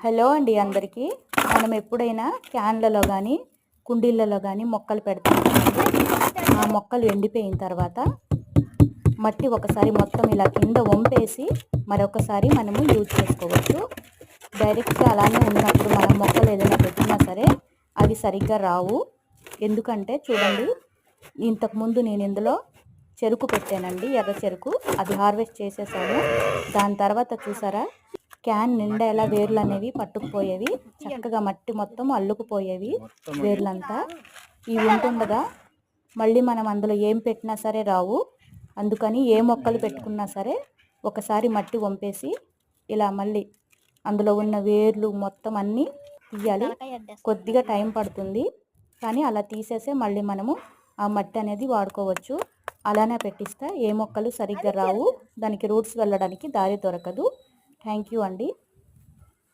Hello అండి అందరికీ. మనం ఎప్పుడైనా క్యాన్లలో కానీ కుండీలలో కానీ మొక్కలు పెడతాం. ఆ మొక్కలు ఎండిపోయిన తర్వాత మట్టి ఒకసారి మొత్తం ఇలా కింద వంపేసి మరొకసారి మనము యూజ్ చేసుకోవచ్చు. డైరెక్ట్గా అలానే ఉన్నప్పుడు మనం మొక్కలు ఏదైనా పెట్టినా సరే అవి సరిగ్గా రావు. ఎందుకంటే చూడండి, ఇంతకుముందు నేను ఇందులో చెరుకు పెట్టానండి, ఎర్ర చెరుకు. అది హార్వెస్ట్ చేసేసాను. దాని తర్వాత చూసారా, క్యాన్ నిండా ఎలా వేర్లు అనేవి పట్టుకుపోయేవి, చక్కగా మట్టి మొత్తం అల్లుకుపోయేవి వేర్లంతా. ఇవి ఉంటుండగా మళ్ళీ మనం అందులో ఏం పెట్టినా సరే రావు. అందుకని ఏ మొక్కలు పెట్టుకున్నా సరే ఒకసారి మట్టి వంపేసి ఇలా మళ్ళీ అందులో ఉన్న వేర్లు మొత్తం అన్నీ తీయాలి. కొద్దిగా టైం పడుతుంది, కానీ అలా తీసేసే మళ్ళీ మనము ఆ మట్టి అనేది వాడుకోవచ్చు. అలానే పెట్టిస్తే ఏ మొక్కలు సరిగ్గా రావు, దానికి రూట్స్ వెళ్ళడానికి దారి దొరకదు. థ్యాంక్ యూ అండి.